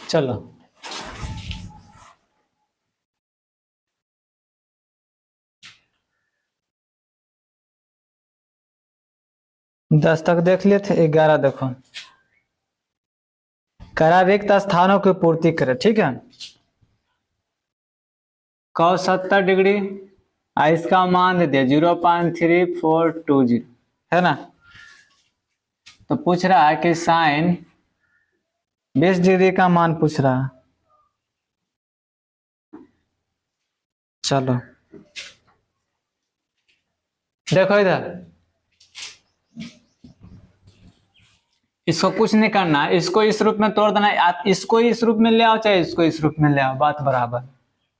चलो दस तक देख लिए थे, 11 देखो। करा रिक्त स्थानों की पूर्ति करे, ठीक है। cos 70 डिग्री, इसका मान दे दिया 0.3420, है ना। तो पूछ रहा है कि साइन 20 डिग्री का मान पूछ रहा है। चलो देखो इधर, इसको कुछ नहीं करना है, इसको इस रूप में तोड़ देना है। आप इसको इस रूप में ले आओ चाहे इसको इस रूप में ले आओ, बात बराबर।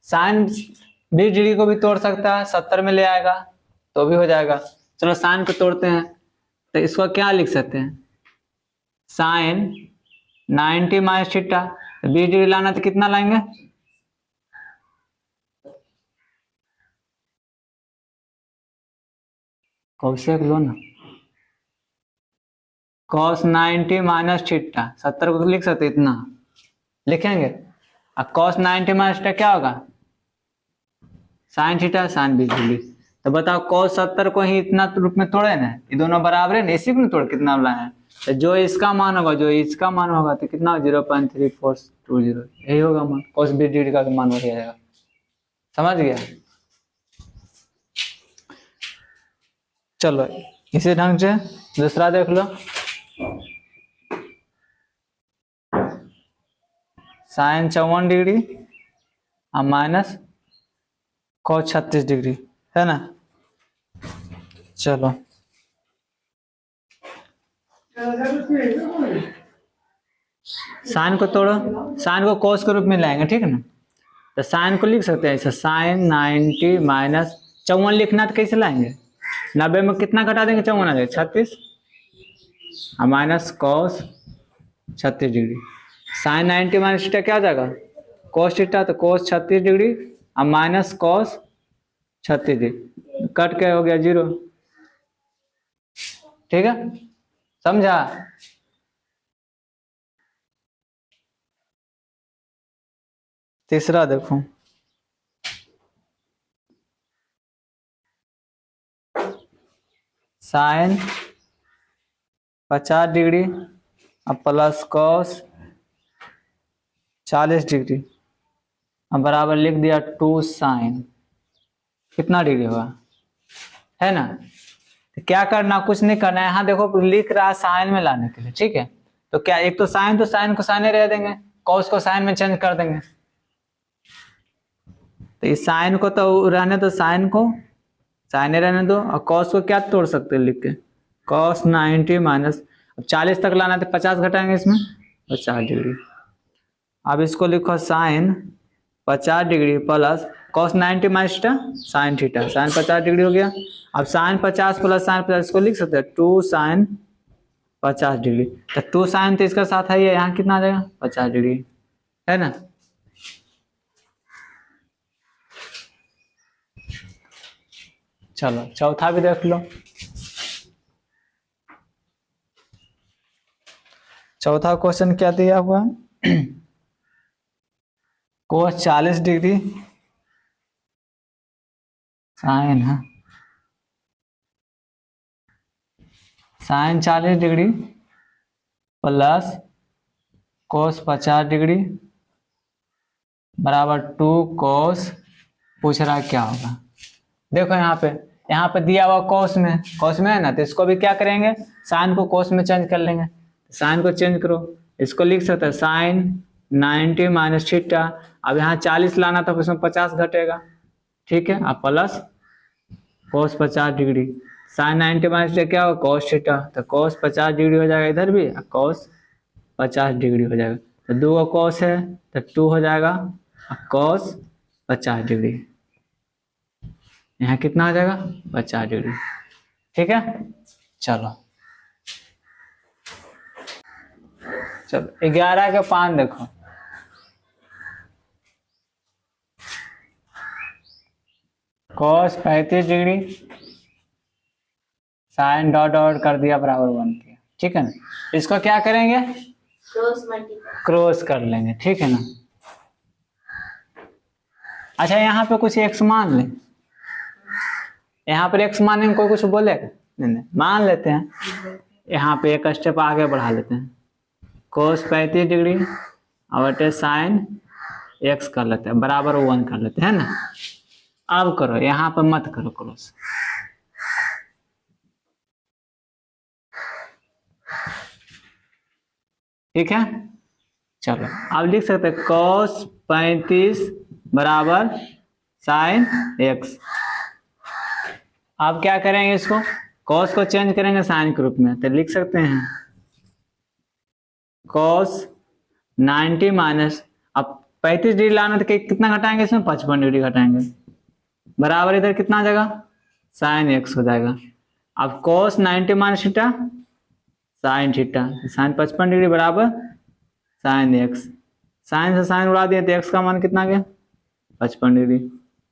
साइन 20 डिग्री को भी तोड़ सकता है, 70 में ले आएगा तो भी हो जाएगा। चलो साइन को तोड़ते हैं, तो इसको क्या लिख सकते हैं, साइन 90 माइनस थीटा। 20 डिग्री लाना तो कितना लाएंगे, कौशिक लो ना, cos 90 माइनस थीटा, 70 को लिख सकते इतना लिखेंगे। अब cos 90 माइनस थीटा क्या होगा, साइन थीटा, साइन 20 डिग्री। तो बताओ cos 70 को ही इतना रूप में तोड़े ना, ये दोनों बराबर है ना, इसी को तोड़ कितना लाए। तो जो इसका मान होगा जो इसका मान होगा तो कितना 0.3420, यही होगा मान, cos 20 डिग्री का मान हो जाएगा। समझ गया। चलो इसी ढंग से दूसरा देख लो, साइन 54 डिग्री और माइनस cos 36 डिग्री, है ना। चलो साइन को तोड़ो, साइन को cos के रूप में लाएंगे, ठीक है ना। तो साइन को लिख सकते हैं ऐसा, साइन 90 माइनस 54 लिखना तो कैसे लाएंगे, 90 में कितना घटा देंगे, 54 आ जाएगा 36 और minus cos 36 degree. Sine 90 minus theta क्या हो जाएगा, cos थीटा, तो cos 36 डिग्री और माइनस cos 36 डिग्री, कट के हो गया 0, ठीक है, समझा। तीसरा देखो, साइन 50 डिग्री और प्लस cos 40 डिग्री और बराबर लिख दिया 2 साइन, कितना डिग्री होगा, है ना। तो क्या करना, कुछ नहीं करना है, यहाँ देखो लिख रहा है साइन में लाने के लिए, ठीक है। तो क्या, एक तो साइन को साइन रह देंगे, cos को साइन में चेंज कर देंगे। तो इस साइन को तो रहने दो, साइन को साइन रहने दो, और cos को क्या तोड़ सकते हैं लिख के, cos 90 माइनस, अब 40 तक लाना तो 50 घटाएंगे इसमें, 50 डिग्री। अब इसको लिखो sine 50 degree plus cos 90 minus theta, sine theta, sine 50 degree हो गया। अब साइन 50 प्लस साइन 50, इसको लिख सकते हैं 2 साइन 50 डिग्री। तो 2 साइन तो इसका साथ है, यहाँ कितना आ जाएगा 50 डिग्री, है ना। चलो चौथा भी देख लो, चौथा क्वेश्चन क्या दिया हुआ है, cos 40 डिग्री साइन है, sine 40 degree plus cos 50 degree बराबर 2 cos, पूछ रहा क्या होगा। देखो यहाँ पे दिया हुआ cos में है ना, तो इसको भी क्या करेंगे, साइन को cos में चेंज कर लेंगे। साइन को चेंज करो, इसको लिख सकते हैं साइन 90 माइनस थीटा, अब यहाँ 40 लाना था, उसमें 50 घटेगा, ठीक है, अब plus cos 50 degree, sine 90 minus theta क्या होगा cos थीटा, तो cos 50 डिग्री हो जाएगा इधर भी, cos 50 डिग्री हो जाएगा। तो 2 cos है तो 2 हो जाएगा, cos 50 डिग्री, यहाँ कितना आ जाएगा 50 डिग्री, ठीक है। चलो 11 के 5 देखो, cos 35 degree sine dot dot कर दिया बराबर 1 किया, ठीक है ना। इसको क्या करेंगे, क्रॉस कर लेंगे, ठीक है ना। अच्छा यहाँ पे कुछ एक्स मान लें, यहाँ पर एक्स मानेंगे, कोई कुछ बोलेगा नहीं, मान लेते हैं। यहाँ पे एक स्टेप आगे बढ़ा लेते हैं, कोस 35 डिग्री और साइन एक्स कर लेते हैं बराबर 1 कर लेते हैं ना। अब करो, यहाँ पर मत करो क्रॉस, ठीक है। चलो अब लिख सकते हैं cos 35 बराबर साइन एक्स। अब क्या करेंगे, इसको cos को चेंज करेंगे साइन के रूप में, तो लिख सकते हैं cos 90 माइनस, अब 35 डिग्री लाना तो कितना घटाएंगे इसमें, 55 डिग्री घटाएंगे, बराबर इधर कितना आ जाएगा साइन एक्स हो जाएगा। अब cos 90 minus theta sine theta, sine 55 degree बराबर साइन एक्स, साइन से साइन उड़ा दिया तो एक्स का मान कितना आ गया 55 डिग्री,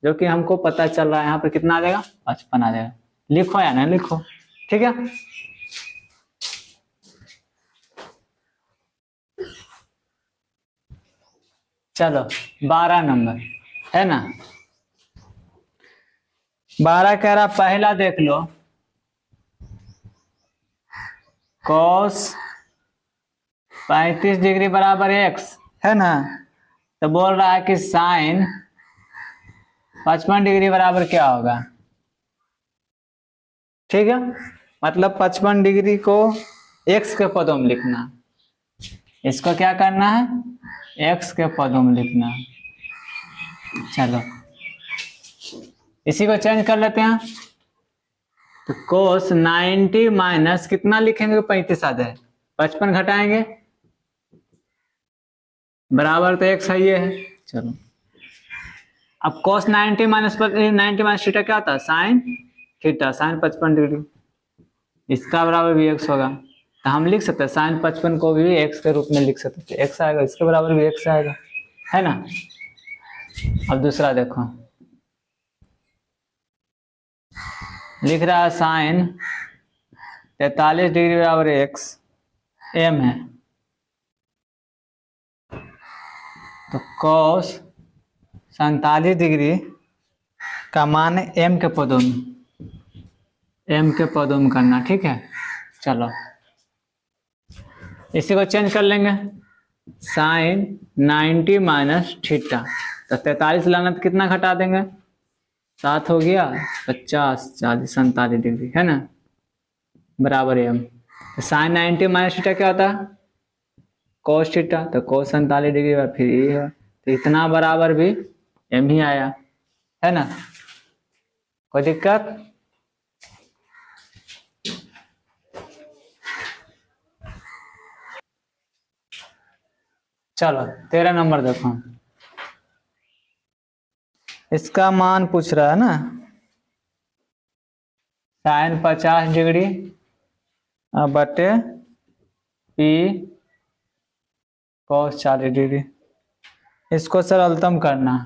जो कि हमको पता चल रहा है यहाँ पर कितना आ जाएगा 55 आ जाएगा। लिखो या नहीं लिखो, ठीक है। चलो 12 नंबर है ना, 12 कह रहा पहला देख लो, cos 35 डिग्री बराबर एक्स है ना, तो बोल रहा है कि साइन 55 डिग्री बराबर क्या होगा, ठीक है। मतलब 55 डिग्री को एक्स के पदों में लिखना, इसको क्या करना है एक्स के पदों में लिखना। चलो इसी को चेंज कर लेते हैं, तो cos 90 माइनस कितना लिखेंगे 35 आ जाए, 55 घटाएंगे बराबर तो एक्स है ये है। चलो अब cos 90 माइनस 90 माइनस थीटा क्या होता है साइन थीटा, साइन 55 डिग्री, इसका बराबर भी एक्स होगा, तो हम लिख सकते हैं साइन 55 को भी एक्स के रूप में लिख सकते हैं, एक्स आएगा, इसके बराबर भी एक्स आएगा, है ना। अब दूसरा देखो, लिख रहा है साइन 43 डिग्री बराबर एक्स एम है, तो cos 47 डिग्री का मान एम के पदों में, एम के पदों में करना, ठीक है। चलो इसी को चेंज कर लेंगे, साइन 90 माइनस थीटा, तो 43 लाना तो कितना घटा देंगे 7 हो गया, 50 40 47 डिग्री है ना बराबर एम, तो साइन 90 माइनस थीटा क्या होता है cos थीटा, तो cos 47 डिग्री फिर ये है, तो इतना बराबर भी एम ही आया, है ना। कोई दिक्कत, चलो 13 नंबर देखो, इसका मान पूछ रहा है ना, साइन 50 डिग्री बटे पी cos 40 डिग्री, इसको सरलतम करना।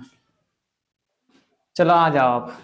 चलो आ जाओ आप,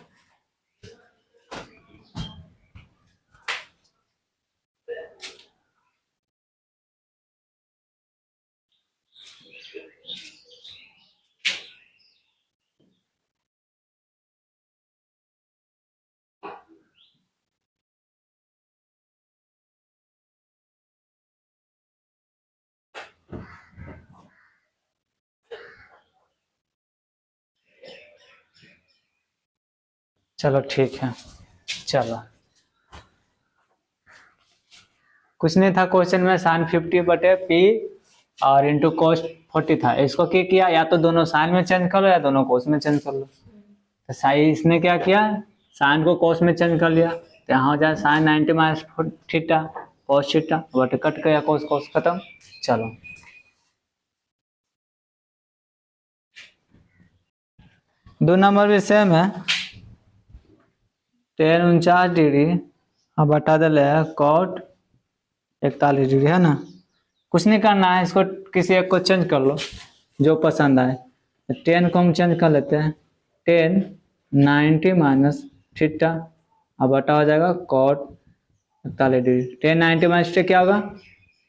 चलो ठीक है। चलो कुछ नहीं था क्वेश्चन में, साइन 50 बटे पी और इंटू cos 40 था, इसको क्या किया, या तो दोनों साइन में चेंज कर लो या दोनों cos में चेंज कर लो, तो साइन इसने क्या किया साइन को cos में चेंज कर लिया, तो यहाँ हो जाए sine 90 minus theta cos theta बटे कट गया cos cos खत्म। चलो दो नंबर भी सेम है, tan 49 डिग्री अब बटा दिले cot 41 डिग्री है ना, कुछ नहीं करना है, इसको किसी एक को चेंज कर लो जो पसंद आए, tan को हम चेंज कर लेते हैं, tan 90 माइनस थीटा अब बटा हो जाएगा cot 41 degree, tan 90 minus theta क्या होगा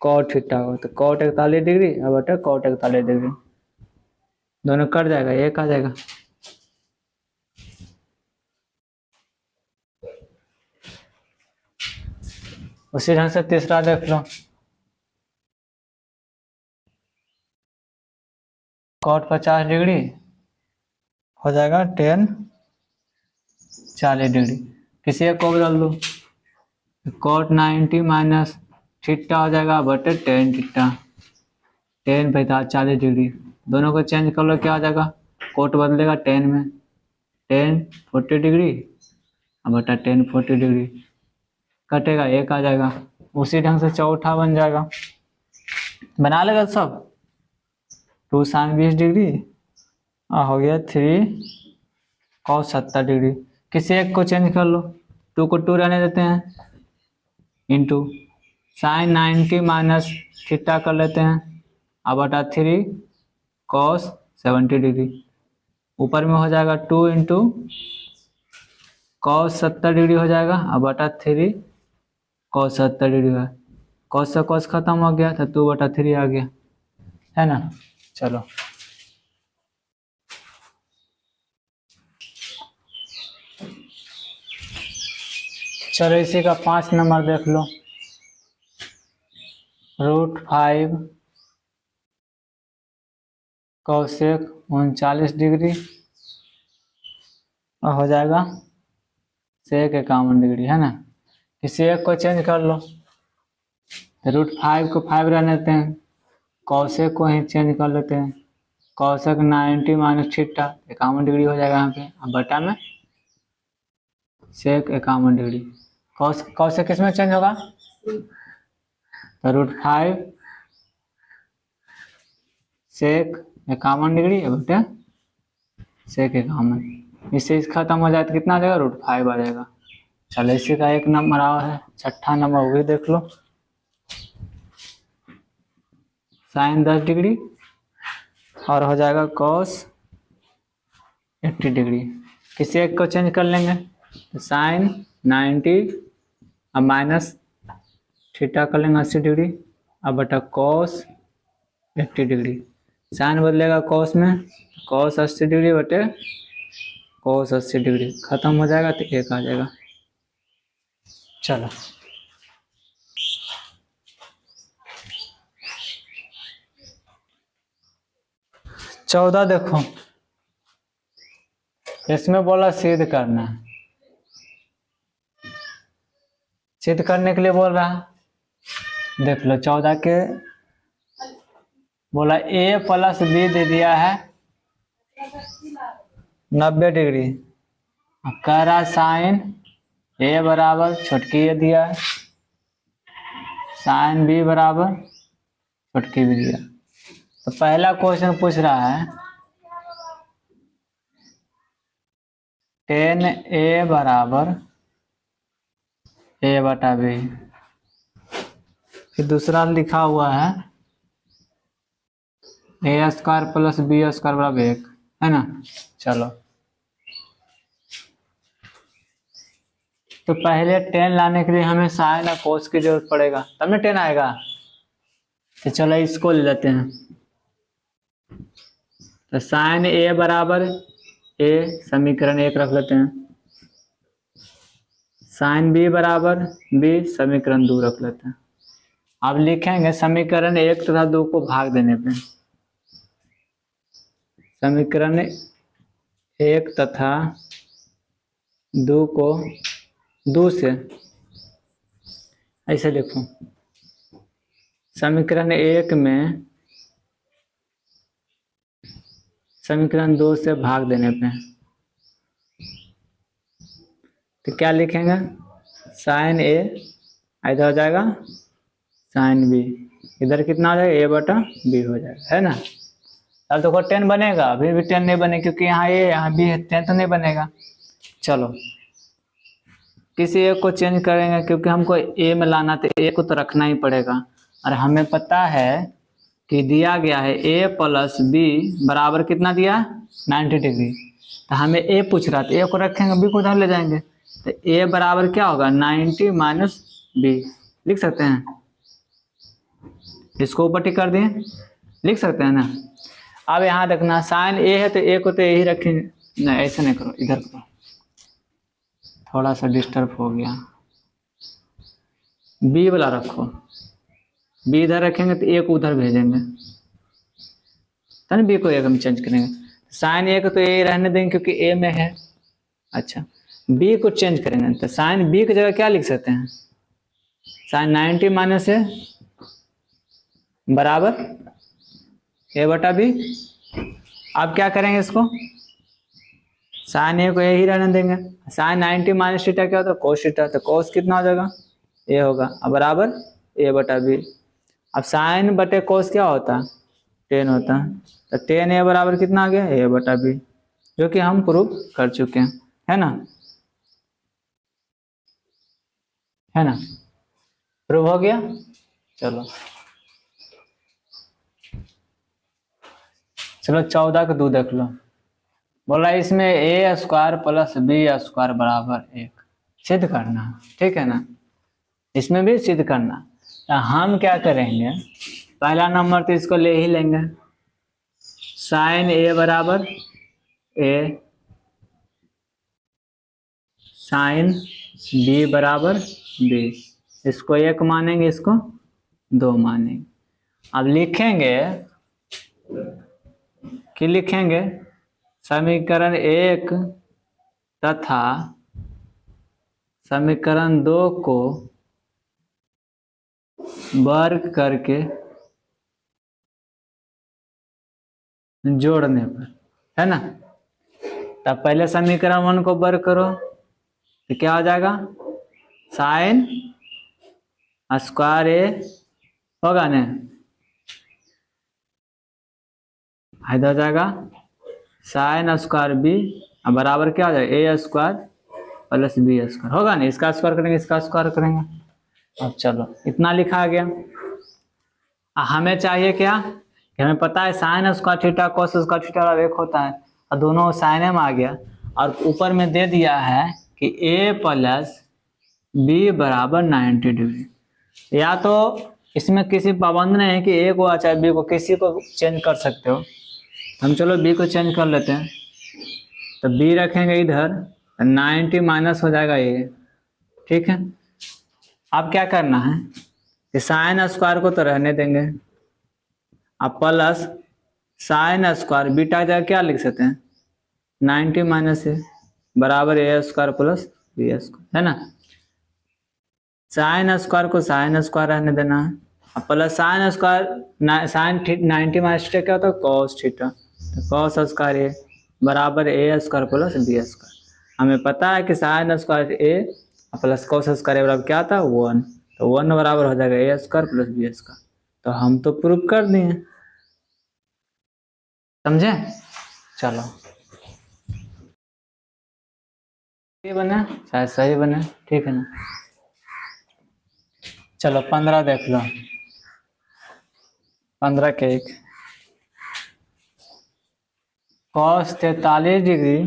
कॉट थीटा होगा, तो कॉट 41 डिग्री और बटा कॉट 41 डिग्री, दोनों कट जाएगा, एक आ जाएगा। उसी ढंग से तीसरा देख लो, कॉट 50 डिग्री हो जाएगा टेन 40 डिग्री। किसी एक को बदल दो, कॉट 90 माइनस थीटा हो जाएगा बटे टेन थीटा, टेन 40 डिग्री, दोनों को चेंज कर लो, क्या आ जाएगा, कोट बदलेगा टेन में, टेन 40 डिग्री और बटा टेन 40 डिग्री, कटेगा, एक आ जाएगा। उसी ढंग से चौथा बन जाएगा, बना लेगा सब, 2 sin 20 डिग्री और हो गया 3 cos 70 डिग्री। किसी एक को चेंज कर लो, 2 को 2 रहने देते हैं, इंटू साइन 90 माइनस थीटा कर लेते हैं और बटा 3 cos 70 डिग्री, ऊपर में हो जाएगा 2 इंटू cos 70 डिग्री हो जाएगा और बटा 3 cos 70 डिग्री है, cos से cos खत्म हो गया तो 2/3 आ गया, है ना। चलो चलो इसी का 5 नंबर देख लो, √5 cosec 39 डिग्री और हो जाएगा sec 51 डिग्री, है ना। किसी एक को चेंज कर लो, √5 को 5 रहने देते हैं, cosec को ही चेंज कर लेते हैं, cosec 90 माइनस थीटा 51 डिग्री हो जाएगा यहाँ पे, अब बटा में sec 51 डिग्री, cosec किस में चेंज होगा, तो √5 sec 51 डिग्री बटे sec 51, इससे इस खत्म हो जाए तो कितना आ जाएगा, √5 आ जाएगा। चलो इसी का 1 नंबर आया है, छठा नंबर वो भी देख लो, साइन 10 डिग्री और हो जाएगा cos 80 डिग्री। किसी एक को चेंज कर लेंगे, तो साइन 90 और माइनस थीटा कर लेंगे 80 डिग्री और बटा cos 80 डिग्री, साइन बदलेगा cos में, cos 80 डिग्री बटे cos 80 डिग्री, खत्म हो जाएगा तो 1 आ जाएगा। चलो चौदह देखो, इसमें बोला सिद्ध करना है, सिद्ध करने के लिए बोल रहा है, देख लो 14 के बोला a प्लस b दे दिया है 90 डिग्री, कह रहा साइन a बराबर छोटकी ये दिया है, साइन b बराबर छोटकी भी दिया। तो पहला क्वेश्चन पूछ रहा है tan a बराबर a बटा b, फिर दूसरा लिखा हुआ है a square plus b square बराबर 1, है ना। चलो तो पहले tan लाने के लिए हमें साइन और कोस की जरूरत पड़ेगा, तब ना tan आएगा। तो चलो इसको ले लेते हैं, तो साइन a बराबर a समीकरण 1 रख लेते हैं, साइन b बराबर b समीकरण 2 रख लेते हैं। अब लिखेंगे समीकरण 1 तथा 2 को भाग देने पे, समीकरण 1 तथा 2 को 2 से ऐसे लिखो, समीकरण 1 में समीकरण 2 से भाग देने पे, तो क्या लिखेंगे, साइन a इधर हो जाएगा साइन b, इधर कितना हो जाएगा a बटा b हो जाएगा, है ना। अब देखो 10 बनेगा, अभी भी 10 नहीं बने क्योंकि यहाँ a यहाँ b है, 10 तो नहीं बनेगा। चलो किसी एक को चेंज करेंगे क्योंकि हमको a में लाना तो a को तो रखना ही पड़ेगा, और हमें पता है कि दिया गया है a प्लस b बराबर कितना दिया 90 डिग्री, तो हमें a पूछ रहा था, a को रखेंगे b को उधर ले जाएंगे, तो a बराबर क्या होगा 90 माइनस b लिख सकते हैं, इसको ऊपर टिक कर दिए, लिख सकते हैं ना। अब यहाँ देखना साइन ए है तो ए को तो यही रखेंगे, नहीं ऐसे नहीं करो, इधर करो, थोड़ा सा डिस्टर्ब हो गया। बी वाला रखो, बी इधर रखेंगे तो ए को उधर भेजेंगे, तो बी को ए में चेंज करेंगे। साइन ए को तो ए रहने देंगे क्योंकि ए में है। अच्छा बी को चेंज करेंगे तो साइन बी की जगह क्या लिख सकते हैं, साइन 90 माइनस ए बराबर ए बटा बी। अब क्या करेंगे इसको, साइन ए को ए ही रहने देंगे, साइन 90 माइनस थीटा क्या होता है कोस थीटा, तो कोस कितना हो जाएगा ए होगा, अब बराबर ए बटा बी। अब साइन बटे कोस क्या होता है 10 होता है, तो 10 ए बराबर कितना आ गया ए बटा बी, जो कि हम प्रूव कर चुके हैं, है ना, है ना, प्रूव हो गया। चलो चलो 14 का 2 देख लो, बोला इसमें ए स्क्वायर प्लस बी स्क्वायर बराबर 1 सिद्ध करना, ठीक है ना, इसमें भी सिद्ध करना। तो हम क्या करेंगे, पहला नंबर तो इसको ले ही लेंगे, साइन ए बराबर ए, साइन बी बराबर बी, इसको 1 मानेंगे, इसको 2 मानेंगे। अब लिखेंगे कि लिखेंगे समीकरण 1 तथा समीकरण 2 को वर्ग करके जोड़ने पर, है ना। तब पहले समीकरण 1 को वर्ग करो तो क्या हो जाएगा, साइन स्क्वायर ए होगा ना, इधर हो जाएगा साइन स्क्वायर बी बराबर क्या हो जाएगा ए स्क्वायर प्लस बी स्क्वायर होगा ना, इसका स्क्वायर करेंगे इसका स्क्वायर करेंगे। अब चलो इतना लिखा गया। हमें चाहिए क्या, कि हमें पता है sine square theta cos square theta 1 होता है, और दोनों साइन में आ गया, और ऊपर में दे दिया है कि ए प्लस बी बराबर 90 डिग्री। या तो इसमें किसी पाबंद नहीं है कि ए को चाहे बी को, किसी को चेंज कर सकते हो, हम चलो बी को चेंज कर लेते हैं, तो बी रखेंगे इधर 90 माइनस हो जाएगा ये, ठीक है। अब क्या करना है कि साइन स्क्वायर को तो रहने देंगे, अब प्लस साइन स्क्वायर बीटा जगह क्या लिख सकते हैं 90 माइनस ए बराबर ए स्क्वायर प्लस बी स्क्वायर, है ना। साइन स्क्वायर को साइन स्क्वायर रहने देना है, अब plus sine square sine 90 minus theta क्या होता है कॉस थीटा, तो कॉस स्क्वायर ए बराबर ए स्क्वायर प्लस बी स्क्वायर। हमें पता है कि साइन स्क्वायर ए प्लस कॉस स्क्वायर बराबर क्या था 1, तो 1 बराबर हो जाएगा ए स्क्वायर प्लस बी स्क्वायर। तो हम तो प्रूफ कर दिए, समझे। चलो ये बने शायद सही बने, ठीक है ना। चलो 15 देख लो, 15 के 1 कॉस 43 डिग्री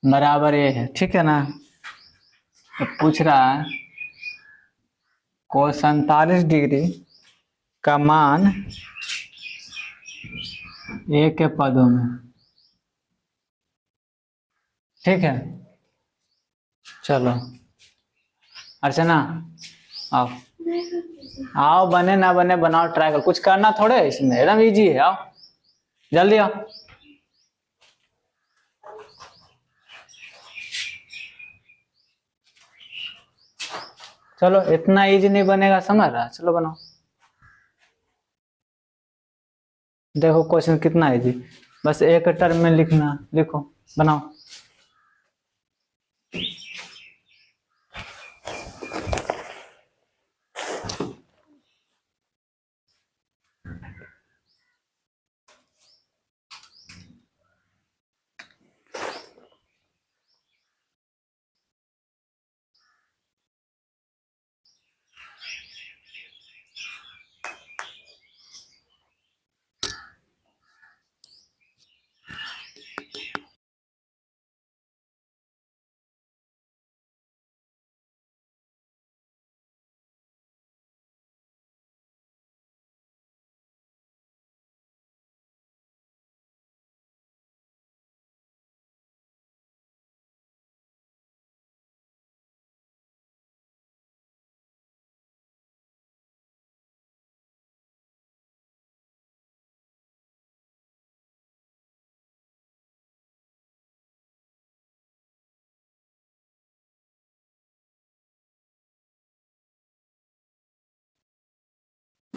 बराबर ये है, ठीक है ना। तो पूछ रहा है cos 47 डिग्री का मान ए के पदों में, ठीक है। चलो अर्चना आओ, आओ बने ना बने बनाओ, ट्राई कर, कुछ करना थोड़े इसमें, एकदम इजी है, आओ जल्दी आओ। चलो इतना इजी नहीं बनेगा, समझ रहा, चलो बनाओ, देखो क्वेश्चन कितना इजी, बस एक टर्म में लिखना, लिखो बनाओ।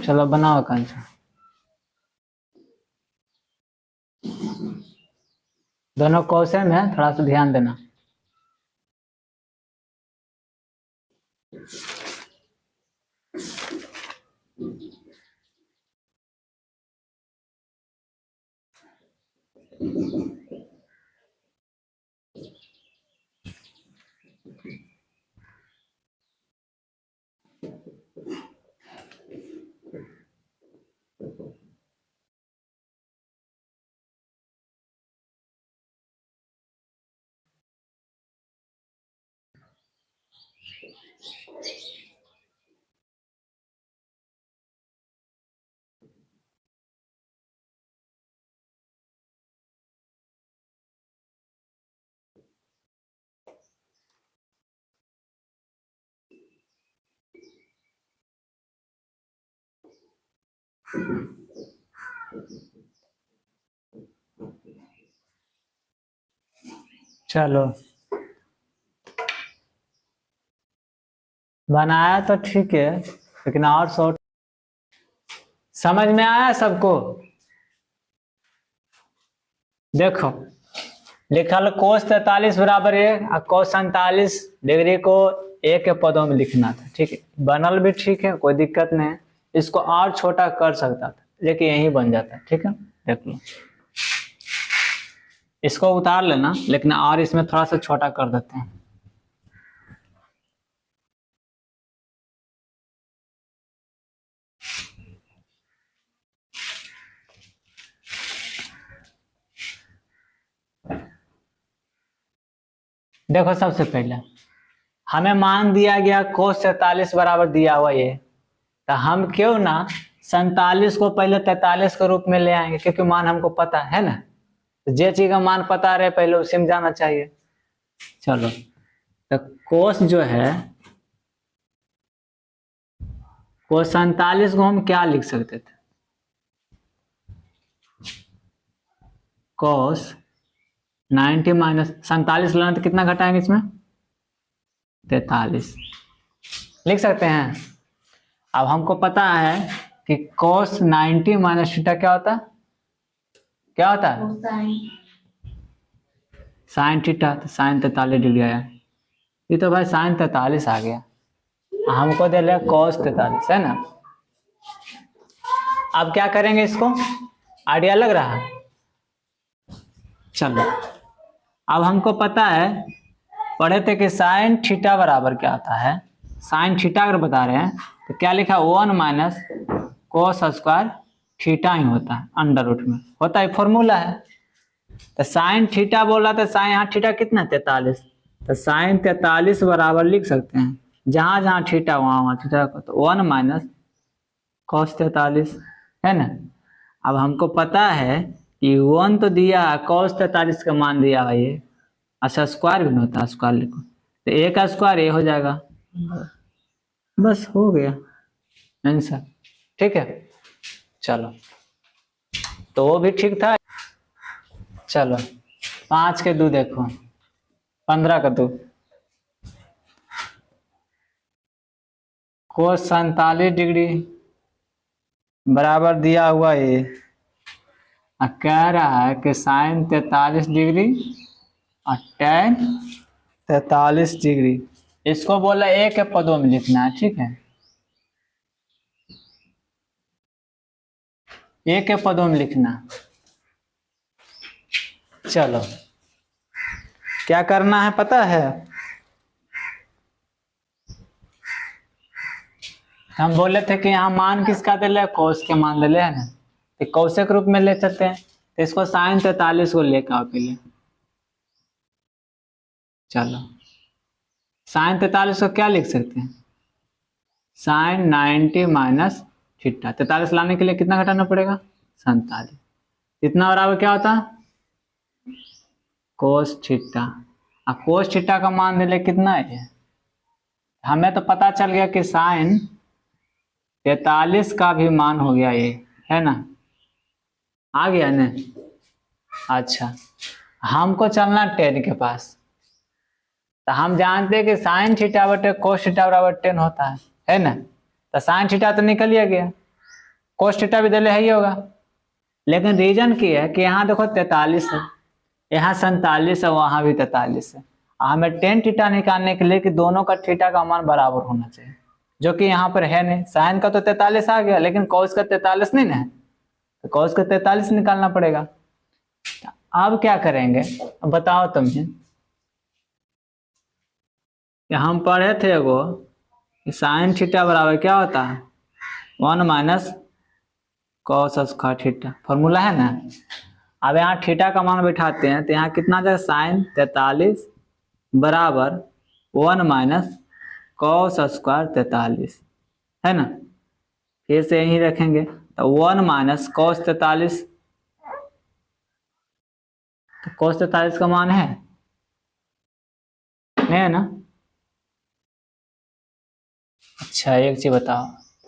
चलो बनाओ आंसर। दोनों क्वेश्चन है, थोड़ा सा ध्यान देना। चलो बनाया तो ठीक है, लेकिन और शॉर्ट समझ में आया सबको? देखो लिखा लो cos 43 बराबर ए और cos 47 डिग्री को ए के पदों में लिखना था। ठीक है, बनल भी ठीक है, कोई दिक्कत नहीं है। इसको और छोटा कर सकता था, लेकिन यही बन जाता है। ठीक है, देख लो, इसको उतार लेना, लेकिन और इसमें थोड़ा सा छोटा कर देते हैं। देखो सबसे पहले हमें मान दिया गया cos 43 बराबर दिया हुआ ये, तो हम क्यों ना 47 को पहले 43 के रूप में ले आएंगे, क्योंकि मान हमको पता है ना। तो जे चीज का मान पता रहे पहले उसी में जाना चाहिए। चलो तो cos जो है, cos 47 को हम क्या लिख सकते थे? cos 90 माइनस 47 लेना तो कितना घटाएंगे इसमें? 43 लिख सकते हैं। अब हमको पता है कि cos 90 माइनस थीटा क्या होता है? क्या होता है? Sine theta. तो साइन 43 डिग्री आया। ये तो भाई साइन 43 आ गया, हमको दे लिया cos 43, है ना। अब क्या करेंगे, इसको आइडिया लग रहा है? चलो अब हमको पता है, पढ़े थे कि साइन थीटा बराबर क्या आता है। साइन थीटा अगर बता रहे हैं तो क्या लिखा, 1 माइनस कोस स्क्वायर थीटा ही होता है, अंडर रूट में होता है, फॉर्मूला है। तो साइन थीटा बोल रहा था, साइन यहाँ थीटा कितना 43, तो साइन 43 बराबर लिख सकते हैं, जहां जहां थीटा वहां थीटा को, तो 1 माइनस कोस 43, है ना। अब हमको पता है कि 1 तो दिया, cos 43 का मान दिया है ये, अच्छा स्क्वायर भी नहीं होता, स्क्वायर लिखो, तो ए का स्क्वायर ए हो जाएगा, बस हो गया आंसर। ठीक है, चलो तो वो भी ठीक था। चलो 5 के 2 देखो, 15 का 2, cos 47 डिग्री बराबर दिया हुआ ये, कह रहा है कि साइन 43 डिग्री और tan 43 डिग्री, इसको बोला ए के पदों में लिखना है। ठीक है, ए के पदों में लिखना। चलो क्या करना है पता है, हम बोले थे कि यहाँ मान किसका दे ले, कोस के मान दे ले, है ना। तो कोसे के रूप में ले सकते हैं, तो इसको साइन 43 को लेकर आओ पहले। चलो साइन 43 को क्या लिख सकते हैं, साइन 90 माइनस थीटा। 43 लाने के लिए कितना घटाना पड़ेगा, 47, इतना बराबर क्या होता है, कोस थीटा। अब कोस थीटा का मान दे ले कितना है, हमें तो पता चल गया कि साइन 43 का भी मान हो गया ये, है ना, आ गया ना। अच्छा हमको चलना टेन के पास, तो हम जानते हैं कि साइन थीटा बटे कोस थीटा बराबर 10 होता है ना। तो साइन थीटा तो निकल गया, cos थीटा भी दिले है ही होगा, लेकिन रीजन की है कि यहाँ देखो 43 है, यहाँ 47 है, वहां भी 43 है। हमें टेन थीटा निकालने के लिए कि दोनों का थीटा का मान बराबर होना चाहिए, जो कि यहाँ पर है नहीं। साइन का तो 43 आ गया, लेकिन कॉस का 43 नहीं ना है, तो कॉस का 43 निकालना पड़ेगा। अब क्या करेंगे, अब बताओ तुम्हें। हम पढ़े थे एगो साइन थीटा बराबर क्या होता है, 1 minus cos square theta, formula है ना। अब यहाँ थीटा का मान बैठाते हैं, तो यहाँ कितना जाएगा, साइन 43 बराबर 1 माइनस कॉस स्क्वायर 43, है ना। फिर से यही रखेंगे, तो 1 माइनस कॉस 43, तो कॉस 43 का मान है नहीं है ना। अच्छा एक चीज बताओ,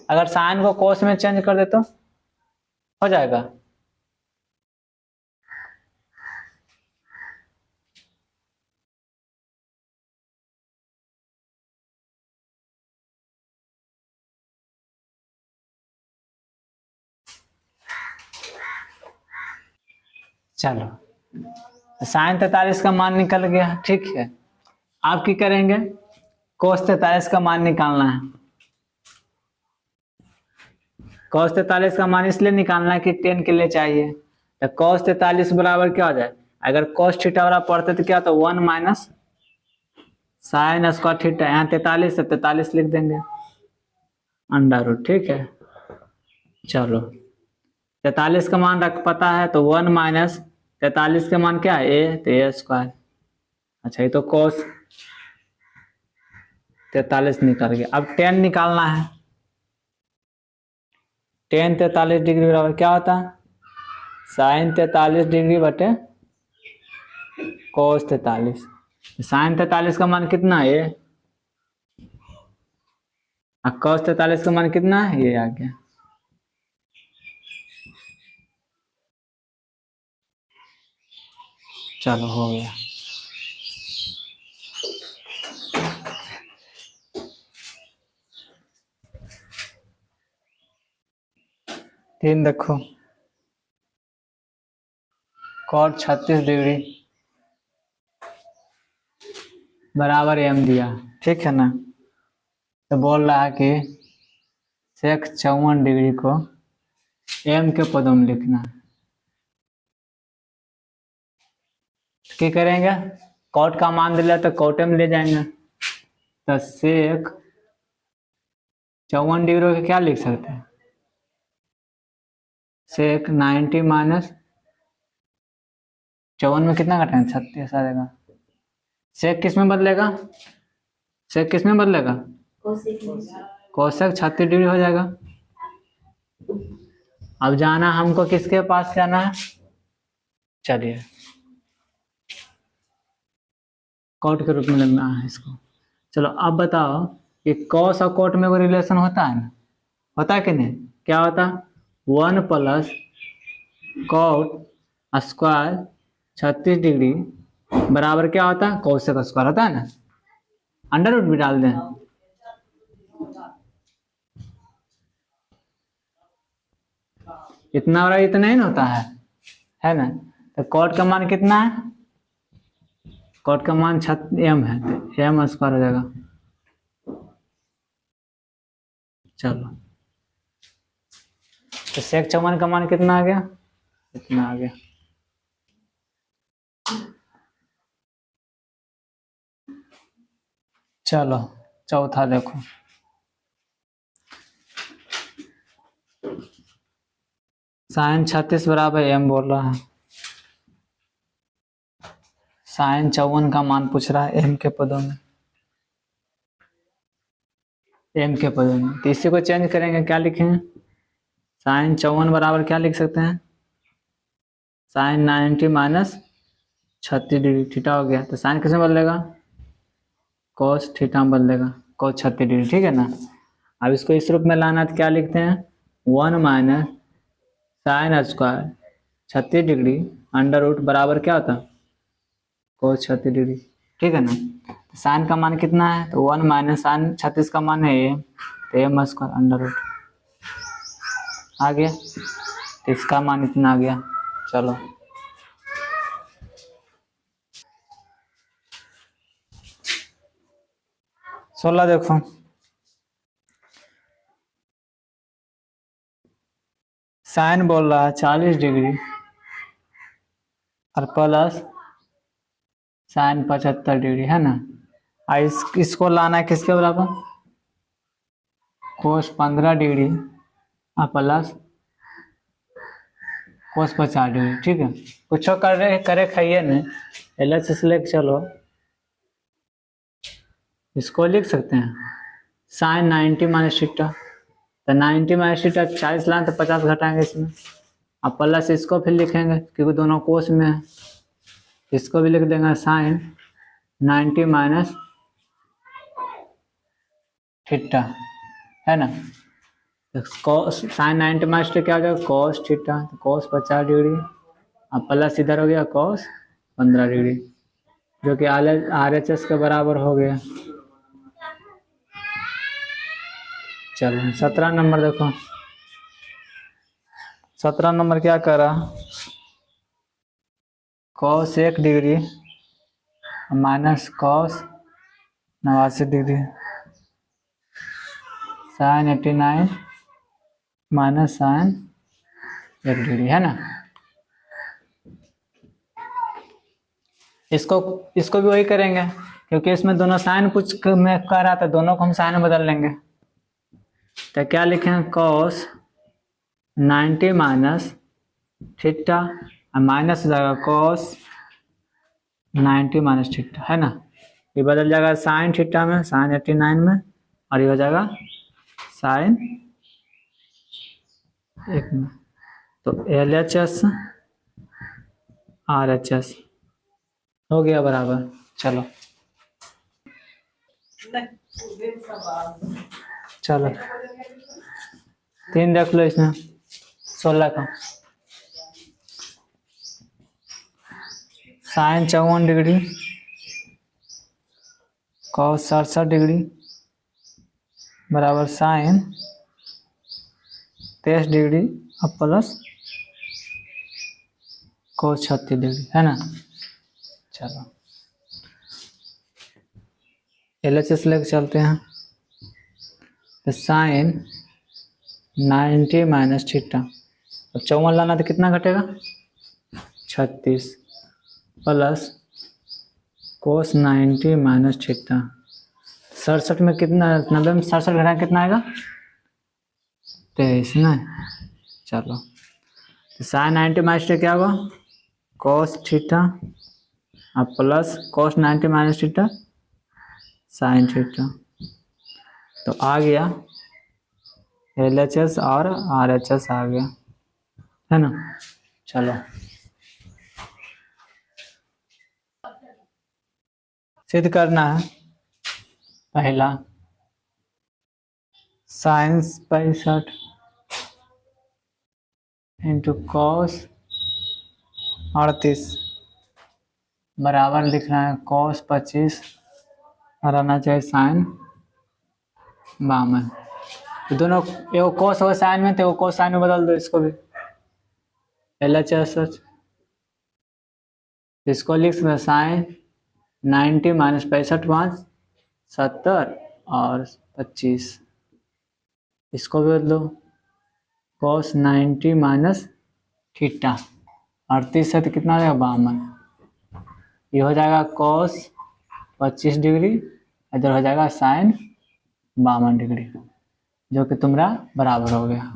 अगर साइन को कॉस में चेंज कर दे तो हो जाएगा। चलो साइन 43 का मान निकल गया, ठीक है। आप की करेंगे, cos 43 का मान निकालना है। cos 43 का मान इसलिए निकालना है कि 10 के लिए चाहिए, तो cos 43 बराबर क्या हो जाए, अगर cos थीटा बराबर पढ़ते तो क्या, तो 1 माइनस साइन स्क्वायर थीटा, यहाँ 43 है, 43 लिख देंगे अंडर रूट, ठीक है। चलो 43 का मान रख पता है, तो 1 माइनस 43 का मान क्या है, ए, तो ए स्क्वायर। अच्छा ये तो cos 43 निकल गया। अब 10 निकालना है, 10 43 डिग्री बराबर क्या होता है, साइन 43 डिग्री बटे cos 43। साइन 43 का मान कितना है, ये, और cos 43 का मान कितना है, ये आ गया। चलो हो गया। तीन देखो, cos 36 डिग्री बराबर m दिया, ठीक है ना। तो बोल रहा है कि sec 54 डिग्री को m के पदों में लिखना है। क्या करेंगे, cot का मान दिया तो cot में ले जाएंगे, तो sec 54 डिग्री को क्या लिख सकते हैं, sec 90 माइनस 54 में कितना घटाएंगे, 36 आ जाएगा। sec किस में बदलेगा, sec किस में बदलेगा, कोसेक 36 डिग्री हो जाएगा। अब जाना हमको किसके पास जाना है, चलिए कॉट के रूप में लगना है इसको। चलो अब बताओ कि कॉस और कॉट में कोई रिलेशन होता है ना, होता है कि नहीं, क्या होता, 1 प्लस कॉट स्क्वायर 36 डिग्री बराबर क्या होता है, कोसेक स्क्वायर होता है ना। अंडर रूट भी डाल दें, इतना बड़ा इतना ही ना होता है ना। तो कॉट का मान कितना है, कॉट का मान m है, तो m स्क्वायर हो जाएगा। चलो तो sec 54 का मान कितना आ गया, इतना आ गया। चलो चौथा देखो, साइन 36 बराबर m बोल रहा है, साइन 54 का मान पूछ रहा है m के पदों में, m के पदों में। तो इसी को चेंज करेंगे, क्या लिखेंगे, साइन 54 बराबर क्या लिख सकते हैं, साइन 90 माइनस 36 डिग्री, थीटा हो गया। तो साइन किसमें बदलेगा, कॉस थीटा में बदलेगा, कॉस 36 डिग्री, ठीक है ना। अब इसको इस रूप में लाना तो क्या लिखते हैं, 1 minus sine square 36 degree under root बराबर क्या होता, cos 36 डिग्री, ठीक है ना। तो साइन का मान कितना है, तो 1 माइनस साइन 36 का मान है ये, तो m स्क्वायर अंडर रूट। आ गया, तो इसका मान इतना आ गया। चलो 16 देखो, साइन बोल रहा है 40 डिग्री और प्लस साइन 75 डिग्री है ना। इसको लाना है किसके बराबर, कोस 15 डिग्री और प्लस कोस 50 डिग्री। ठीक है, कुछ करे खाइए नहीं, LHS लेके चलो। इसको लिख सकते हैं साइन 90 माइनस थीटा, तो 90 माइनस थीटा 40 लाना तो 50 घटाएंगे इसमें, अब प्लस इसको फिर लिखेंगे क्योंकि दोनों कोस में है, इसको भी लिख देंगे साइन 90 माइनस थीटा है ना। तो साइन 90 माइनस थीटा क्या हो जाएगा, कॉस थीटा, तो कॉस 50 डिग्री, अब प्लस इधर हो गया कॉस 15 डिग्री, जो कि RHS के बराबर हो गया। चलो 17 नंबर देखो, 17 नंबर क्या कर रहा, cos 1 degree minus cos 89 degree, sine 89 minus sine 1 degree है ना। इसको भी वही करेंगे क्योंकि इसमें दोनों साइन कुछ में कह रहा था, दोनों को हम साइन बदल लेंगे। तो क्या लिखें, कॉस 90 माइनस थीटा माइनस हो जाएगा कॉस 90 माइनस थीटा है ना। ये बदल जाएगा साइन थीटा में, साइन 89 में, और ये हो जाएगा साइन 1 में। तो LHS RHS हो गया बराबर। चलो चलो 3 देख लो इसमें 16 का, साइन 54 डिग्री कॉस 67 डिग्री बराबर साइन 23 डिग्री अब प्लस कॉस 36 डिग्री है ना। चलो LHS लेके चलते हैं, तो साइन 90 माइनस थीटा, अब 54 लाना तो कितना घटेगा 36 प्लस कोस 90 माइनस थीटा, 67 में कितना, 90 में 67 घटाएं कितना आएगा 23 ना। चलो तो साइन 90 माइनस थीटा क्या होगा, कोस थीटा अब plus cos 90 minus theta sine theta, तो आ गया LHS और RHS आ गया है ना। चलो सिद्ध करना है, पहला साइन 65 इंटू कॉस 38 बराबर लिखना है कॉस 25 और आना चाहिए साइन 52। तो दोनों एगो कॉस हो साइन में, तो एगो कॉस साइन में बदल दो इसको भी, LHS इसको लिख सकते हैं साइन 90 माइनस 65 5 70 और 25, इसको भी बदलो कॉस 90 माइनस थीटा 38 से तो कितना हो जाएगा 52, ये हो जाएगा कॉस 25 डिग्री, इधर हो जाएगा साइन 52 डिग्री, जो कि तुम्हारा बराबर हो गया।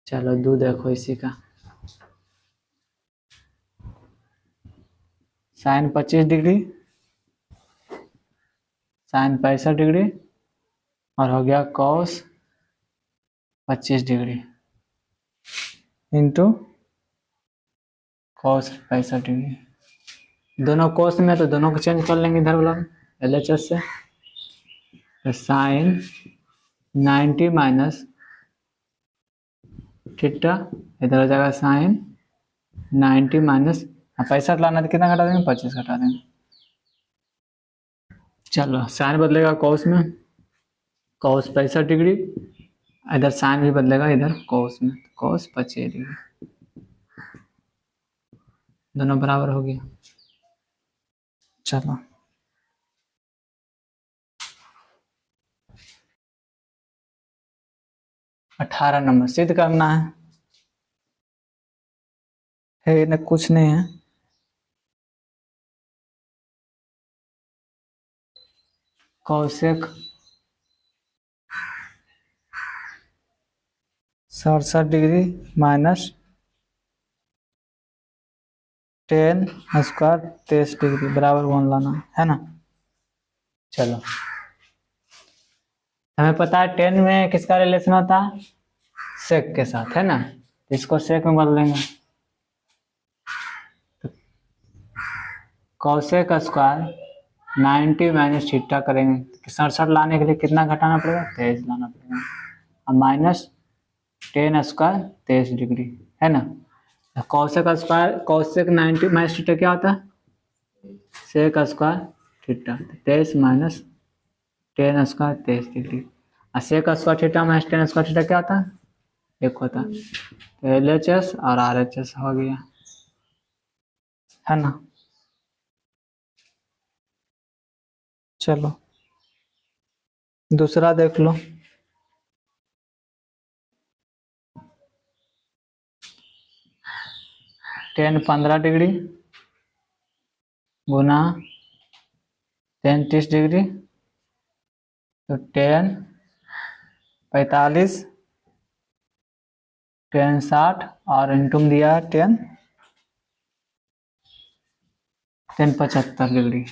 चलो दो देखो इसी का, साइन 25 डिग्री साइन 65 डिग्री और हो गया cos 25 degree into cos 65 degree, दोनों कॉस में तो दोनों को चेंज कर लेंगे इधर वाला LHS से, तो साइन 90 माइनस थीटा इधर हो जाएगा साइन 90 माइनस 65 लाना तो कितना घटा देंगे 25 घटा देंगे। चलो साइन बदलेगा कॉस में, कॉस 65 डिग्री, इधर साइन भी बदलेगा, इधर कॉस में, कॉस 25 डिग्री, दोनों बराबर हो गया। चलो 18 नंबर सिद्ध करना है ना, कुछ नहीं है। Kaushik 67 degree minus 10 square 23 degree बराबर 1 लाना है ना। चलो हमें पता है 10 में किसका रिलेशन होता है, सेक के साथ, है ना। इसको सेक में बदल लेंगे, कौशिक स्क्वायर 90 माइनस थीटा करेंगे, 67 लाने के लिए कितना घटाना पड़ेगा, 23 लाना पड़ेगा, और माइनस 10 स्क्वायर 23 डिग्री, है ना। Cosec square, cosec 90 minus theta क्या होता है, sec square theta, 23 minus 10 square 23 degree, और sec square theta minus 10 square theta क्या होता है, एक होता है। तो LHS और RHS हो गया, है ना। चलो दूसरा देख लो, टेन 15 डिग्री गुना 10 30 डिग्री, तो 10 45, 10 60 और इंटूम दिया 10 75 डिग्री,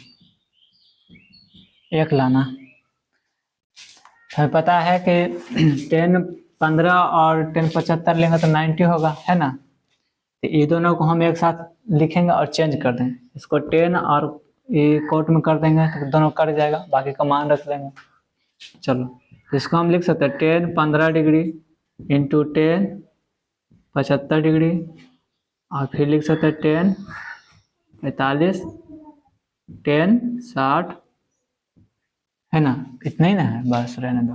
एक लाना। हमें पता है कि 10 15 और 10 75 लेंगे तो 90 होगा, है ना। तो ये दोनों को हम एक साथ लिखेंगे और चेंज कर देंगे, इसको 10 और ये कोट में कर देंगे तो दोनों कट जाएगा, बाकी का मान रख लेंगे। चलो इसको हम लिख सकते हैं 10 15 डिग्री इंटू 10 75 डिग्री, और फिर लिख सकते हैं 10 45 10 60, है ना। इतना ही ना है, बस रहने दो।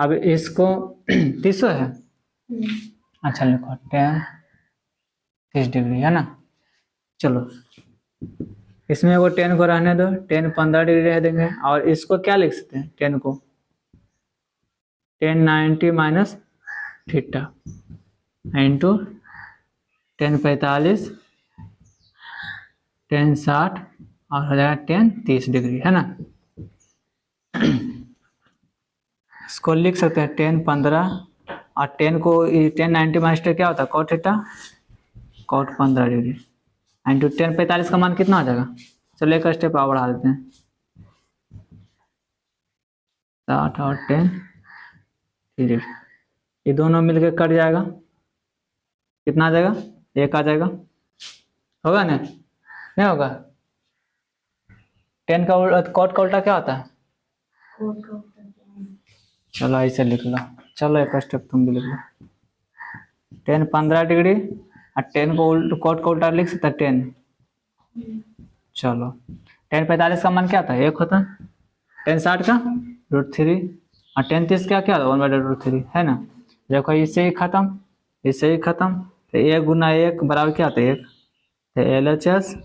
अब इसको 300 है, अच्छा लिखो 10 30 डिग्री, है ना। चलो इसमें वो 10 को रहने दो, 10 15 डिग्री रह देंगे, और इसको क्या लिख सकते हैं, 10 को 10 90 माइनस थीटा इंटू 10 45 10 60 और हो जाएगा 10 30 डिग्री, है ना। इसको लिख सकते हैं 10 15 और 10 को 10 90 माइनस क्या होता है, cot theta, cot 15 degree into 10 45 का मान कितना हो जाएगा, चलो एक स्टेप और बढ़ा देते हैं, 60 और 10 डिग्री, ये दोनों मिलकर कट जाएगा, कितना आ जाएगा, एक आ जाएगा, होगा ना, नहीं होगा। 10 का कॉट का उल्टा क्या होता है, चलो ऐसे लिख लो, चलो एक स्टेप तुम भी लिख लो, 10 15 डिग्री और 10 को कॉट का उल्टा लिख सकता है 10, चलो 10 45 का मान क्या था, एक होता है, 10 60 का √3 और 10 30 का क्या होता है 1/√3, है ना। देखो इससे ही खत्म, इससे ही खत्म, तो 1 गुना 1 बराबर क्या होता है 1, तो LHS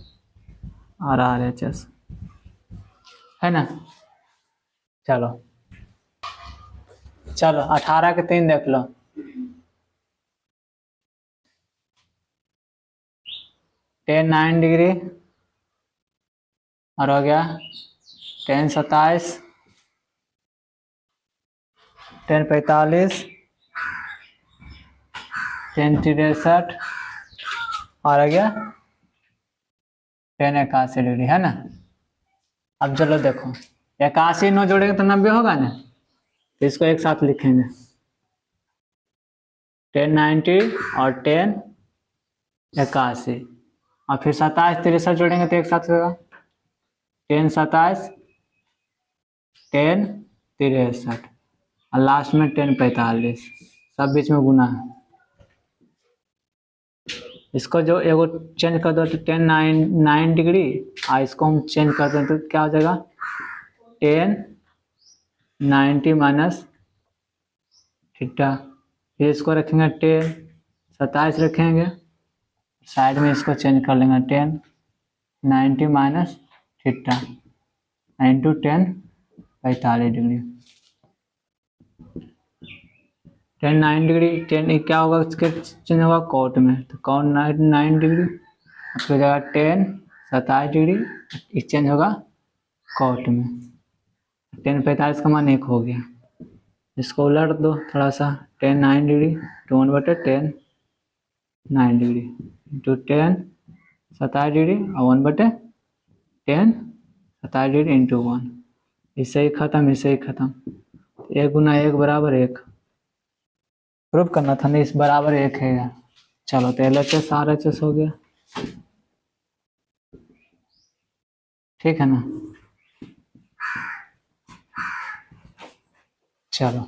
और RHS, है ना। चलो चलो 18 के 3 देख लो, 10 9 डिग्री और हो गया 10 27 10 45 10 63 और हो गया 10 81 डिग्री, है ना। अब चलो देखो 81 9 जोड़ेंगे तो 90 होगा ना, तो इसको एक साथ लिखेंगे 10 90 और 10 81, और फिर 27 63 जोड़ेंगे तो एक साथ होगा 10 27 10 63 और लास्ट में 10 45, सब बीच में गुना है। इसको जो एगो चेंज कर दो तो 10 9 डिग्री, और इसको हम चेंज कर दें तो क्या हो जाएगा 10 90 माइनस थीटा, फिर इसको रखेंगे 10, 27 रखेंगे, साइड में इसको चेंज कर लेंगे 10, 90 minus theta into 10, 45 degree. 10 9 degree, 10 क्या होगा इसके चेंज होगा कॉट में, तो कॉट 9 डिग्री आपकी जगह 10 27 डिग्री चेंज होगा कॉट में। 10 45 का मान 1 हो गया। इसको उलट दो थोड़ा सा, 10 9 डिग्री तो 1/10 9 डिग्री इंटू 10 27 डिग्री और 1/10 27 डिग्री इंटू 1। इससे ही खत्म, इससे ही खत्म। 1 गुना 1 बराबर 1 प्रूव करना था नहीं, इस बराबर 1 है यार। चलो तो LHS RHS हो गया, ठीक है ना। चलो